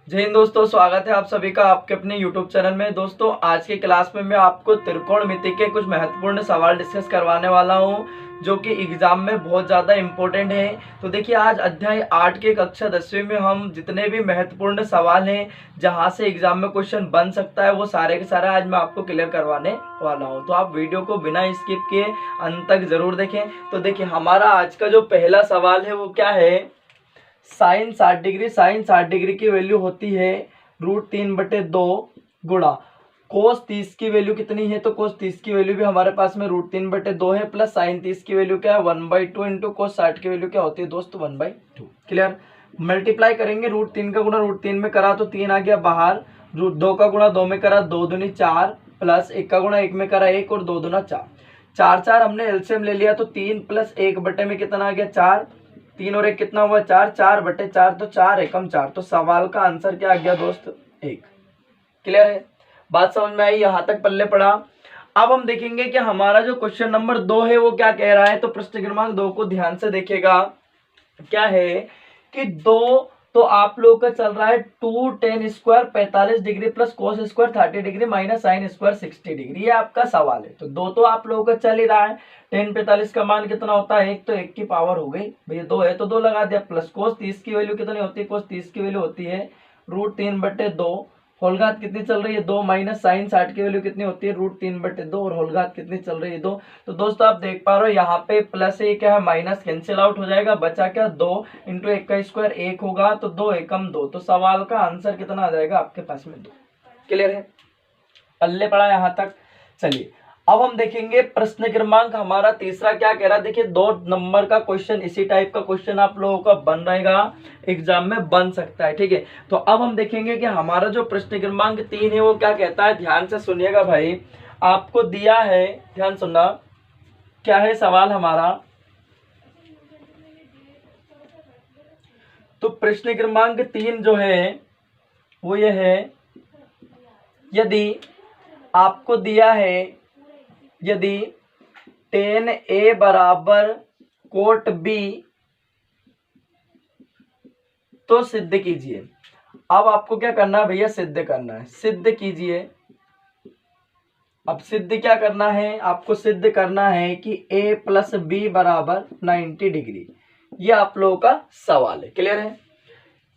जय हिंद दोस्तों, स्वागत है आप सभी का आपके अपने YouTube चैनल में। दोस्तों आज की क्लास में मैं आपको त्रिकोणमिति के कुछ महत्वपूर्ण सवाल डिस्कस करवाने वाला हूं जो कि एग्जाम में बहुत ज़्यादा इम्पोर्टेंट है। तो देखिए आज अध्याय 8 के कक्षा 10वीं में हम जितने भी महत्वपूर्ण सवाल हैं जहां से एग्जाम में क्वेश्चन बन सकता है वो सारे के सारे आज मैं आपको क्लियर करवाने वाला हूँ। तो आप वीडियो को बिना स्किप किए अंत तक जरूर देखें। तो देखिए हमारा आज का जो पहला सवाल है वो क्या है, साइन 60 डिग्री की वैल्यू होती है √3/2 गुणा कोस 30 की वैल्यू कितनी है, तो कोस 30 की वैल्यू भी हमारे पास में √3/2 है, प्लस साइन 30 की वैल्यू क्या है 1/2 इंटू कोस 60 की वैल्यू क्या होती है दोस्तों 1/2। क्लियर। मल्टीप्लाई करेंगे, √3 का गुणा √3 में करा तो 3 आ गया बाहर, √2 का गुणा 2 में करा 2 दूनी 4, प्लस 1 का गुणा 1 में करा 1 और 2 दूना 4। 4 हमने एलसीएम ले लिया तो 3 प्लस 1 बटे में कितना आ गया 4, 3 और 1 कितना हुआ 4, 4/4 तो 4 एकम 4। तो सवाल का आंसर क्या आ गया दोस्त 1। क्लियर है, बात समझ में आई, यहां तक पल्ले पड़ा। अब हम देखेंगे कि हमारा जो क्वेश्चन नंबर 2 है वो क्या कह रहा है। तो प्रश्न क्रमांक 2 को ध्यान से देखिएगा। क्या है कि 2 तो आप लोग का चल रहा है 2 tan square 45 degree plus cos square 30 degree minus sine square 60 degree, ये आपका सवाल है। तो 2 तो आप लोगों का चल ही रहा है। tan 45 का मान कितना होता है 1, तो 1 की पावर हो गई भैया 2 है तो 2 लगा दिया, प्लस कोस 30 की वैल्यू कितनी होती है, कोस 30 की वैल्यू होती है √3/2, होलघात कितनी चल रही है 2, माइनस साइन 60 की वैल्यू कितनी होती है √3/2 और होलघात कितनी चल रही है 2। तो दोस्तों आप देख पा रहे हो यहाँ पे प्लस है क्या है माइनस कैंसिल आउट हो जाएगा, बचा क्या 2 इंटू 1 का स्क्वायर 1 होगा तो 2 एकम 2। तो सवाल का आंसर कितना आ जाएगा आपके पास में 2। क्लियर है, पल्ले पड़ा यहाँ तक। चलिए अब हम देखेंगे प्रश्न क्रमांक हमारा तीसरा क्या कह रहा है। देखिए 2 नंबर का क्वेश्चन, इसी टाइप का क्वेश्चन आप लोगों का बन रहेगा, एग्जाम में बन सकता है। ठीक है, तो अब हम देखेंगे कि हमारा जो प्रश्न क्रमांक 3 है वो क्या कहता है। ध्यान से सुनिएगा भाई, आपको दिया है, ध्यान सुनना, क्या है सवाल हमारा। तो प्रश्न क्रमांक 3 जो है वो ये है, यदि आपको दिया है यदि tan A बराबर कोट B तो सिद्ध कीजिए। अब आपको क्या करना है भैया, सिद्ध करना है, सिद्ध कीजिए। अब सिद्ध क्या करना है, आपको सिद्ध करना है कि A प्लस B बराबर 90 डिग्री, ये आप लोगों का सवाल है। क्लियर है,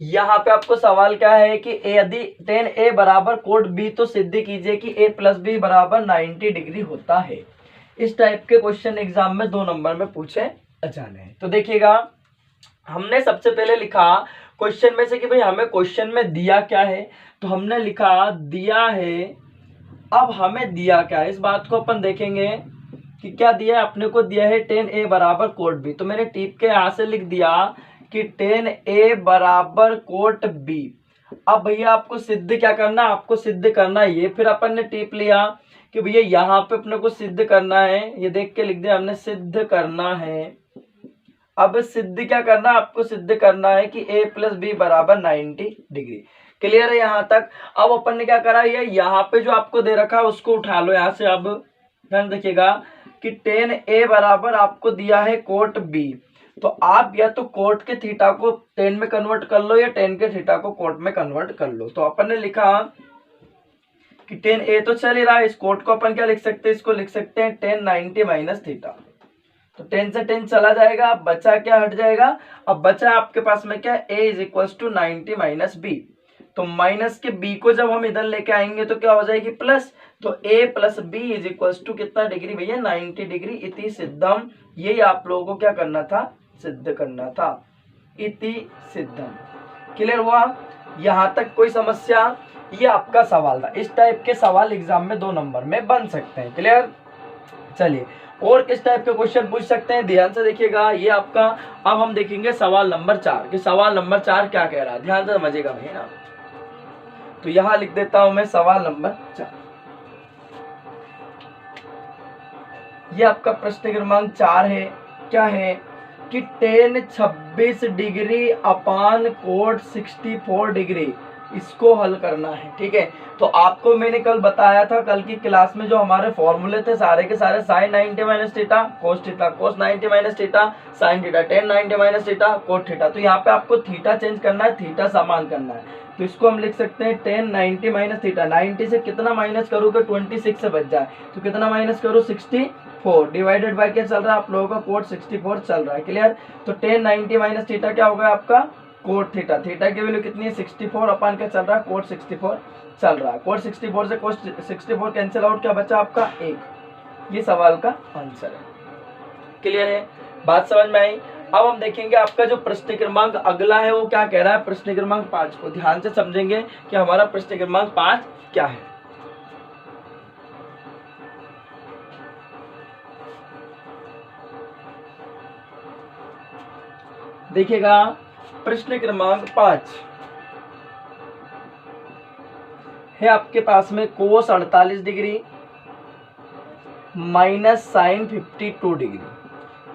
यहाँ पे आपको सवाल क्या है कि यदि tan A बराबर कोट B तो सिद्ध कीजिए कि A प्लस B बराबर 90 डिग्री होता है। इस टाइप के क्वेश्चन एग्जाम में 2 नंबर में पूछे जाने हैं। तो देखिएगा हमने सबसे पहले लिखा क्वेश्चन में से कि भाई हमें क्वेश्चन में दिया क्या है, तो हमने लिखा दिया है। अब हमें दिया क्या है इस बात को अपन देखेंगे कि क्या दिया है। अपने को दिया है tan A बराबर कोट B, तो मैंने टिप के यहां से लिख दिया कि tan A बराबर कोट B। अब भैया आपको सिद्ध क्या करना, आपको सिद्ध करना है ये, फिर अपन ने टिप लिया कि भैया यहाँ पे अपने को सिद्ध करना है, ये देख के लिख दिया हमने सिद्ध करना है। अब सिद्ध क्या करना, आपको सिद्ध करना है कि A प्लस B बराबर 90 डिग्री। क्लियर है यहाँ तक। अब अपन ने क्या करा, ये यहाँ पे जो आपको दे रखा है उसको उठा लो यहाँ से। अब ध्यान देखिएगा कि tan A बराबर आपको दिया है कोट B, तो आप या तो कोट के थीटा को tan में कन्वर्ट कर लो या tan के थीटा को कोट में कन्वर्ट कर लो। तो अपन ने लिखा कि tan A तो चल ही रहा है, इस कोट को अपन क्या लिख सकते हैं, इसको लिख सकते हैं tan 90 माइनस थीटा। तो 10 से 10 चला जाएगा, अब बचा क्या हट जाएगा, अब बचा आपके पास में क्या A is equal to 90 minus B। तो माइनस के B को जब हम इधर लेके आएंगे तो क्या हो जाएगी प्लस, तो A plus B is equal to कितना डिग्री भैया 90 डिग्री। इति सिद्धम, यही आप लोगों को क्या करना था, सिद्ध करना था, इति सिद्धम। क्लियर हुआ, यहाँ तक कोई समस्या। ये आपका सवाल था। इस टाइप के सवाल एग्जाम में 2 नंबर में बन सकते हैं। क्लियर। चलिए और किस टाइप के क्वेश्चन पूछ सकते हैं, ध्यान से देखिएगा ये आपका। अब हम देखेंगे सवाल नंबर 4 कि सवाल नंबर 4 क्या कह रहा है, ध्यान से समझिएगा भैया ना। तो यहां लिख देता हूं मैं सवाल नंबर 4। ये आपका प्रश्न क्रमांक 4 है। क्या है कि tan 26 डिग्री अपान कोट 64 डिग्री इसको हल करना है। ठीक है, तो आपको मैंने कल बताया था, कल की क्लास में जो हमारे फॉर्मूले थे सारे के सारे sine 90 minus theta cos theta, cos 90 minus theta sine theta, tan 90 minus theta cot theta. तो यहाँ पे आपको थीटा चेंज करना है, थीटा समान करना है। तो इसको हम लिख सकते हैं टेन 90 माइनस थीटा, 90 से कितना माइनस करूँ कि 26 से बच जाए, तो कितना माइनस करूँ 64 डिवाइडेड बाय क्या चल रहा है आप लोगों का कोट 64 चल रहा है। क्लियर, तो टेन 90 माइनस थीटा क्या होगा आपका कोट थीटा, थीटा की वैल्यू कितनी है 64 अपान क्या चल रहा है कोट 64 चल रहा है। कोट 64 से कोट 64 कैंसिल आउट, क्या बचा आपका 1। ये सवाल का आंसर है। क्लियर है, बात समझ में आई। अब हम देखेंगे आपका जो प्रश्न क्रमांक अगला है वो क्या कह रहा है, प्रश्न क्रमांक 5 को ध्यान से समझेंगे कि हमारा प्रश्न क्रमांक 5 क्या है। देखिएगा प्रश्न क्रमांक 5 है आपके पास में कोस 48 डिग्री माइनस साइन 52 डिग्री,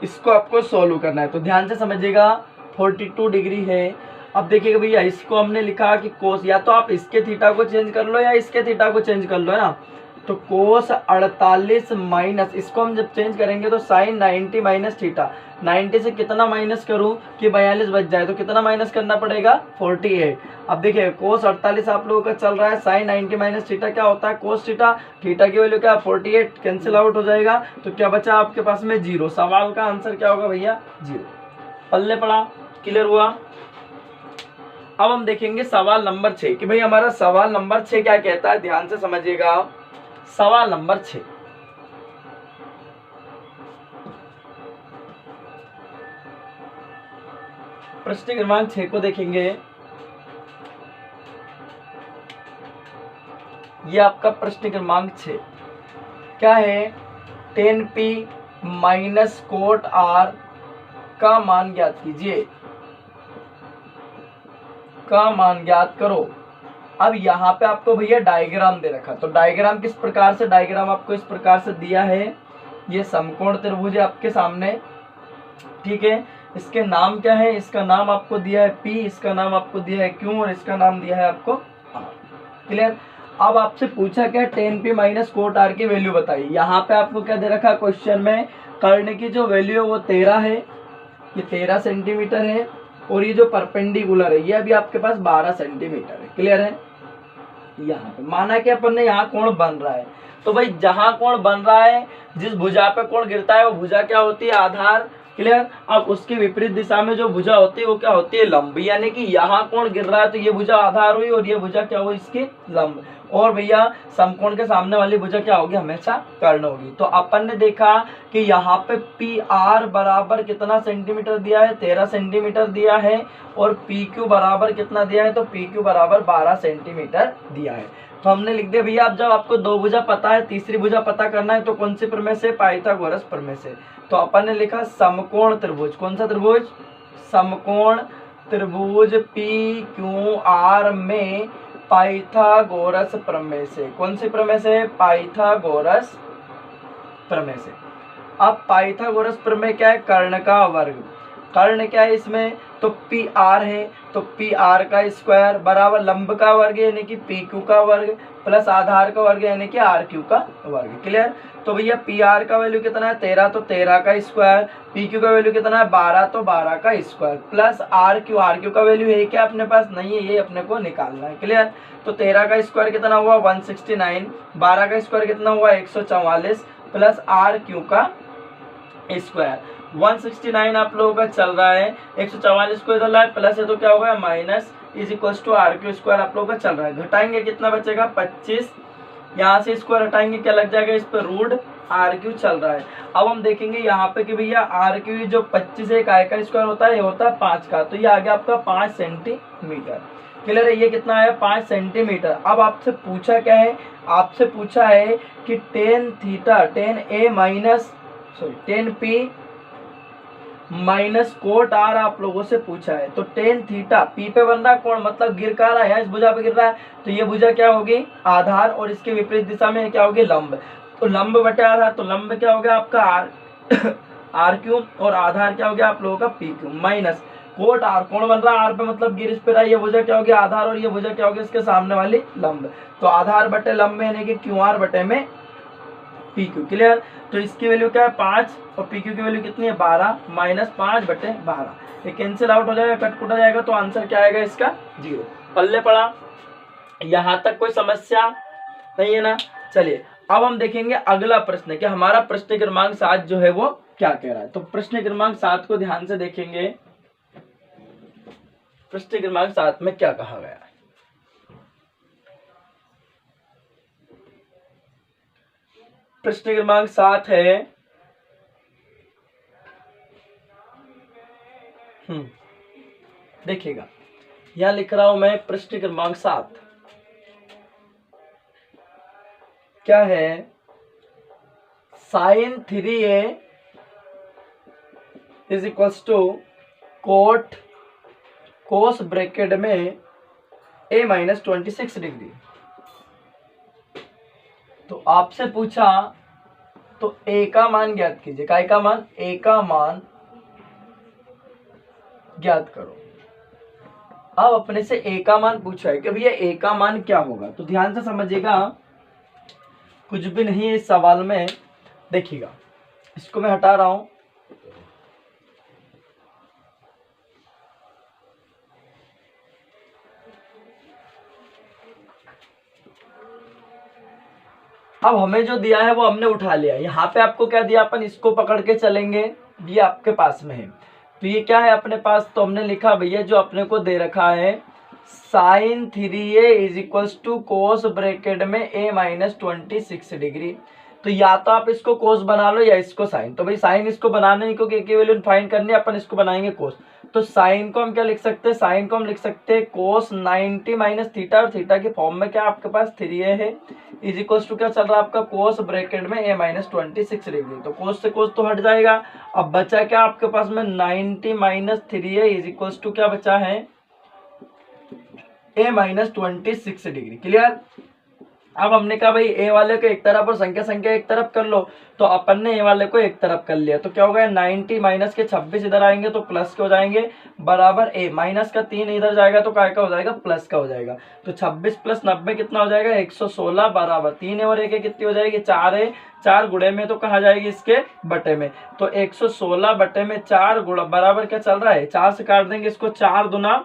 इसको आपको सोल्व करना है। तो ध्यान से समझिएगा 42 डिग्री है। अब देखिएगा भैया इसको हमने लिखा कि कोस, या तो आप इसके थीटा को चेंज कर लो या इसके थीटा को चेंज कर लो, है ना। तो कोस 48 माइनस, इसको हम जब चेंज करेंगे तो साइन 90 माइनस थीटा, 90 से कितना माइनस करूं कि 42 बच जाए, तो कितना माइनस करना पड़ेगा 48। अब देखिए कोस 48 आप लोगों का चल रहा है, साइन 90 माइनस थीटा क्या होता है कोस थीटा, थीटा की वैल्यू क्या 48 कैंसिल आउट हो जाएगा, तो क्या बचा आपके पास में 0। सवाल का आंसर क्या होगा भैया 0। पल्ले पड़ा, क्लियर हुआ। अब हम देखेंगे सवाल नंबर 6 कि भाई हमारा सवाल नंबर 6 क्या कहता है, ध्यान से समझिएगा। सवाल नंबर 6, प्रश्न क्रमांक 6 को देखेंगे। ये आपका प्रश्न क्रमांक 6 क्या है, 10p माइनस कोट r का मान ज्ञात कीजिए, का मान ज्ञात करो। अब यहाँ पे आपको भैया डायग्राम दे रखा, तो डायग्राम किस प्रकार से, डायग्राम आपको इस प्रकार से दिया है। ये समकोण त्रिभुज है आपके सामने, ठीक है। इसके नाम क्या है, इसका नाम आपको दिया है P, इसका नाम आपको दिया है Q और इसका नाम दिया है आपको R। क्लियर। अब आपसे पूछा क्या 10p माइनस कोट r की वैल्यू बताइए। यहाँ पे आपको क्या दे रखा क्वेश्चन में, कर्ण की जो वैल्यू है वो 13 है, ये 13 सेंटीमीटर है, और ये जो परपेंडिकुलर है ये अभी आपके पास 12 सेंटीमीटर है। क्लियर है। यहाँ पे माना कि अपन ने यहाँ कोण बन रहा है, तो भाई जहां कोण बन रहा है, जिस भुजा पे कोण गिरता है वो भुजा क्या होती है आधार। क्लियर। अब उसके विपरीत दिशा में जो भुजा होती है वो क्या होती है लंब, यानी कि यहाँ कोण गिर रहा है तो ये भुजा आधार हुई और ये भुजा क्या हुई इसकी लंब। और भैया समकोण के सामने वाली भुजा क्या होगी हमेशा कर्ण होगी। तो अपन ने देखा कि यहाँ पे पी आर बराबर कितना सेंटीमीटर दिया है 13 सेंटीमीटर दिया है, और पी क्यू बराबर कितना दिया है, तो पी क्यू बराबर 12 सेंटीमीटर दिया है। तो हमने लिख दिया भैया। अब जब आपको दो भुजा पता है, तीसरी भुजा पता करना है, तो कौन सी प्रमेय से, पाइथागोरस प्रमेय से। तो अपन ने लिखा समकोण त्रिभुज, कौन सा त्रिभुज, समकोण त्रिभुज पी क्यू आर में पाइथागोरस प्रमेय से। कौन सी प्रमेय से, पाइथागोरस प्रमेय से। अब पाइथागोरस प्रमेय क्या है, कर्ण का वर्ग। कर्ण क्या है इसमें, तो पी आर है, तो पी आर का स्क्वायर बराबर लंब का वर्ग यानी कि पी क्यू का वर्ग प्लस आधार का वर्ग यानी कि आर क्यू का वर्ग। क्लियर। तो भैया पी आर का वैल्यू कितना है 13, तो 13 का स्क्वायर, पी क्यू का वैल्यू कितना है 12, तो 12 का स्क्वायर प्लस आर क्यू का वैल्यू है क्या अपने पास, नहीं है, ये अपने को निकालना है। क्लियर। तो 13 का स्क्वायर कितना हुआ 169, 12 का स्क्वायर कितना हुआ 144 प्लस आर क्यू का स्क्वायर। 169 आप लोगों का चल रहा है, 144 को चल रहा है, प्लस है तो क्या होगा minus, is equal to R Q square आप लोगों का चल रहा है। घटाएंगे कितना बचेगा 25, यहाँ से स्क्वायर हटाएंगे क्या लग जाएगा इस पर रूट आर क्यू चल रहा है। अब हम देखेंगे यहाँ पे कि भैया आर क्यू जो 25 है काय का स्क्वायर होता है, ये होता है 5 का, तो ये आ गया आपका 5 सेंटीमीटर। क्लियर है, ये कितना है 5 सेंटीमीटर। अब आपसे पूछा क्या है, आपसे पूछा है कि tan theta, tan A minus tan P minus cot R आप लोगों से पूछा है। तो टेन थीटा पी पे बन रहा है कोण, मतलब गिर का रहा है, इस भुजा पे गिर रहा है, तो ये भुजा क्या होगी आधार, और इसके विपरीत दिशा में क्या होगी लंब। तो लंब बटे आधार, तो लंब क्या हो गया आपका आर आर क्यू, और आधार क्या हो गया आप लोगों का P Q, minus cot R कोण बन रहा है, आर पे मतलब गिर इस पे रहा, ये भुजा क्या होगी आधार और ये भुजा क्या होगी इसके सामने वाली लंब। तो आधार बटे लंब में यानी कि क्यू आर बटे में पी क्यू। क्लियर। तो इसकी वैल्यू क्या है 5 और पी क्यू की वैल्यू कितनी है 12 माइनस 5 बटे 12। ये कैंसिल आउट हो जाएगा, कट कुटा जाएगा, तो आंसर क्या आएगा इसका 0। पल्ले पड़ा, यहां तक कोई समस्या नहीं है ना। चलिए अब हम देखेंगे अगला प्रश्न कि हमारा प्रश्न क्रमांक 7 जो है वो क्या कह रहा है। तो प्रश्न क्रमांक 7 को ध्यान से देखेंगे। प्रश्न क्रमांक 7 में क्या कहा गया है। प्रश्न क्रमांक 7 है देखिएगा, यहां लिख रहा हूं मैं प्रश्न क्रमांक 7 क्या है, sine 3a is equals to cot cos bracket में a माइनस 26 डिग्री। तो आपसे पूछा तो a का मान ज्ञात कीजिए। काय का मान, a का मान ज्ञात करो। अब अपने से a का मान पूछा है कि भैया a का मान क्या होगा। तो ध्यान से समझिएगा, कुछ भी नहीं है इस सवाल में। देखिएगा, इसको मैं हटा रहा हूं। अब हमें जो दिया है वो हमने उठा लिया। यहाँ पे आपको क्या दिया, अपन इसको पकड़ के चलेंगे, ये आपके पास में है। तो ये क्या है अपने पास, तो हमने लिखा भैया जो अपने को दे रखा है sine 3a is equals to cos bracket में a माइनस 26 डिग्री। तो या तो आप इसको कोस बना लो या इसको साइन। तो भाई साइन इसको बनाना है क्योंकि एक वैल्यू फाइंड करनी है, अपन इसको बनाएंगे कोस। तो साइन को हम क्या लिख सकते हैं, साइन को हम लिख सकते हैं कोस 90 माइनस थीटा, और थीटा के फॉर्म में क्या आपके पास 3a है इज इक्वल्स टू क्या चल रहा है आपका कोस ब्रैकेट में a माइनस 26 डिग्री। तो कोस से कोस तो हट जाएगा। अब बचा क्या आपके पास में 90 minus 3a is equals to क्या बचा है a माइनस 26 डिग्री। क्लियर। अब हमने कहा भाई a वाले को एक तरफ और संख्या संख्या एक तरफ कर लो, तो अपन ने a वाले को एक तरफ कर लिया। तो क्या होगा 90 माइनस के 26 इधर आएंगे तो प्लस के हो जाएंगे, बराबर a माइनस का 3 इधर जाएगा तो काय का हो जाएगा प्लस का हो जाएगा। तो 26 प्लस 90 कितना हो जाएगा 116, बराबर 3 है और 1 कितनी हो जाएगी 4 है। 4 गुणे में तो कहा जाएगी इसके बटे में। तो 116 बटे में 4 गुणा बराबर क्या चल रहा है 4 से काट देंगे इसको, 4 दूना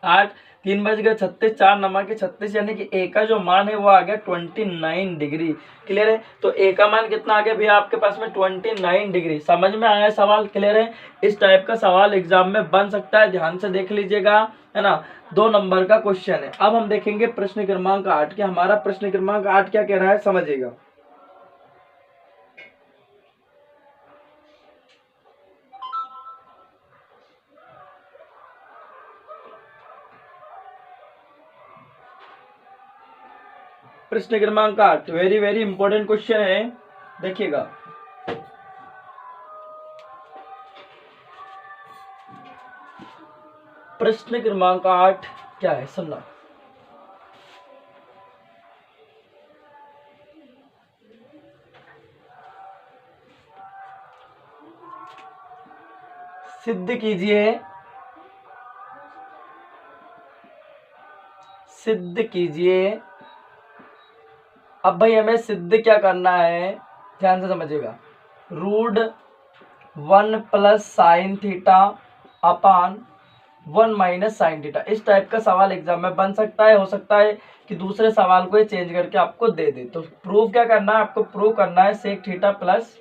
8, 3 बज गए 36, 4 नमा के 36, यानी कि a का जो मान है वो आ गया 29 डिग्री। क्लियर है। तो a का मान कितना आ गया भैया आपके पास में 29 डिग्री। समझ में आया सवाल। क्लियर है। इस टाइप का सवाल एग्जाम में बन सकता है, ध्यान से देख लीजिएगा, है ना। 2 नंबर का क्वेश्चन है। अब हम देखेंगे प्रश्न क्रमांक 8 के हमारा प्रश्न क्रमांक 8 क्या कह रहा है, समझिएगा। प्रश्न क्रमांक 8 वेरी वेरी इंपॉर्टेंट क्वेश्चन है, देखिएगा। प्रश्न क्रमांक 8 क्या है सुनना। सिद्ध कीजिए, सिद्ध कीजिए। अब भाई हमें सिद्ध क्या करना है, ध्यान से समझिएगा। √1 plus sine theta upon 1 minus sine theta, इस टाइप का सवाल एग्जाम में बन सकता है। हो सकता है कि दूसरे सवाल को चेंज करके आपको दे दे। तो प्रूफ क्या करना है आपको, प्रूव करना है sec theta plus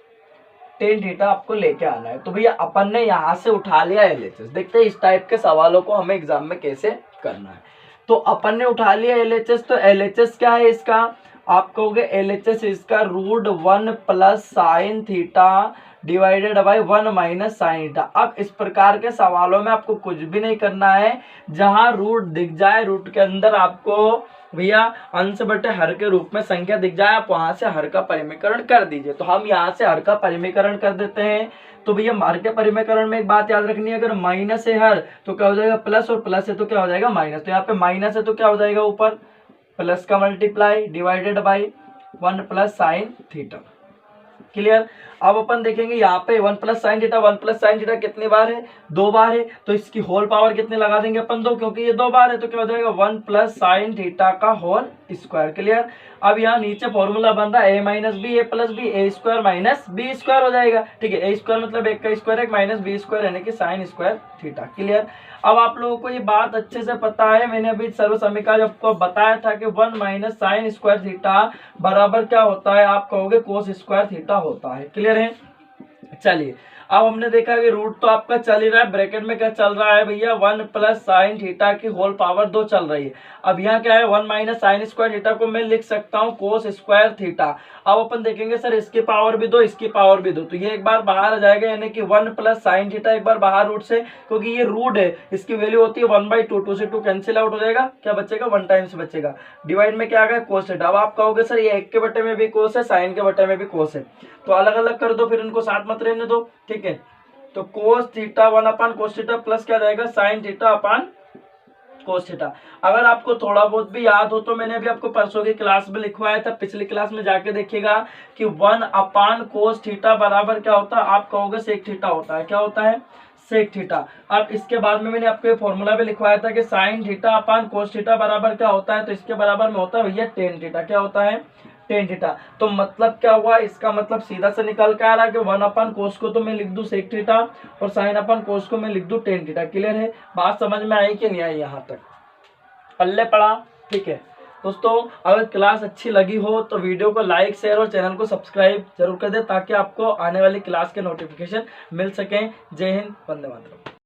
tan theta आपको लेके आना है। तो भैया अपन ने यहाँ से उठा लिया एलएचएस। देखते हैं इस टाइप के सवालों को हमें एग्जाम में कैसे करना है। तो अपन ने उठा लिया एलएचएस। तो एलएचएस क्या है इसका, आप कहोगे एलएचएस इसका √1 plus sine theta divided by 1 minus sine theta. अब इस प्रकार के सवालों में आपको कुछ भी नहीं करना है, जहां रूट दिख जाए रूट के अंदर आपको भैया अंश बटे हर के रूप में संख्या दिख जाए, आप वहां से हर का परिमीकरण कर दीजिए। तो हम यहाँ से हर का परिमीकरण कर देते हैं। तो भैया हर के परिमीकरण में एक बात याद रखनी है, अगर माइनस है हर तो क्या हो जाएगा प्लस, और प्लस है तो क्या हो जाएगा माइनस। तो यहाँ पे माइनस है तो क्या हो जाएगा ऊपर प्लस का multiply divided by 1 plus sine theta. Clear. अब अपन देखेंगे यहाँ पे 1 plus sine theta, 1 plus sine theta कितनी बार है, 2 बार है, तो इसकी होल पावर कितने लगा देंगे अपन 2, क्योंकि ये 2 बार है, तो क्या हो जाएगा 1 प्लस साइन थीटा का होल स्क्वायर। क्लियर। अब यहाँ नीचे फॉर्मूला बन रहा है ए माइनस बी ए प्लस बी, ए स्क्वायर माइनस बी स्क्वायर हो जाएगा। ठीक है, ए स्क्वायर मतलब 1 का स्क्वायर 1 माइनस बी स्क्वायर यानी कि साइन स्क्वायर थीटा। क्लियर। अब आप लोगों को ये बात अच्छे से पता है, मैंने अभी सर्व समीकरण जब आपको बताया था कि 1 माइनस साइन स्क्वायर थीटा बराबर क्या होता है, आप कहोगे कोस स्क्वायर थीटा होता है। क्लियर है। चलिए, अब हमने देखा कि रूट तो आपका चल ही रहा है, ब्रैकेट में क्या चल रहा है भैया 1 प्लस साइन थीटा की होल पावर 2 चल रही है। अब यहाँ क्या है 1 माइनस साइन स्क्वायर थीटा को मैं लिख सकता हूँ कोस स्क्वायर थीटा। अब अपन देखेंगे सर इसकी पावर भी 2 इसकी पावर भी 2, तो ये एक बार बाहर आ जाएगा यानी कि 1 प्लस साइन थीटा एक बार बाहर रूट से, क्योंकि ये रूट है इसकी वैल्यू होती है 1/2, 2 से 2 कैंसिल आउट हो जाएगा, क्या बचेगा 1 टाइम्स बचेगा, डिवाइड में क्या आ गया कोस थीटा। अब आप कहोगे सर ये 1 के बटे में भी कोस है, साइन के बटे में भी कोस है, तो अलग अलग कर दो, फिर इनको साथ मत रहने दो। ठीक है, तो कोस थीटा 1 अपान कोस थीटा प्लस क्या रहेगा sine theta upon cos theta. अगर आपको थोड़ा बहुत भी याद हो तो मैंने अभी आपको परसों की क्लास में लिखवाया था, पिछली क्लास में जाके देखिएगा कि 1 अपान कोस थीटा बराबर क्या होता है, आप कहोगे सेक थीटा होता है। क्या होता है, सेक थीटा। अब इसके बाद में मैंने आपको फॉर्मूला भी लिखवाया था कि sine theta upon cos theta बराबर क्या होता है, तो इसके बराबर में होता है भैया टेन थीटा। क्या होता है, टेन थीटा। तो मतलब क्या हुआ, इसका मतलब सीधा से निकल के आ रहा है कि 1 अपान कोस को तो मैं लिख दूं सेक थीटा और साइन अपान कोस को मैं लिख दूं टेन थीटा। क्लियर है, बात समझ में आई कि नहीं आई, यहाँ तक पल्ले पड़ा। ठीक है दोस्तों, अगर क्लास अच्छी लगी हो तो वीडियो को लाइक शेयर और चैनल को सब्सक्राइब जरूर कर दे, ताकि आपको आने वाली क्लास के नोटिफिकेशन मिल सकें। जय हिंद, वंदे मातरम।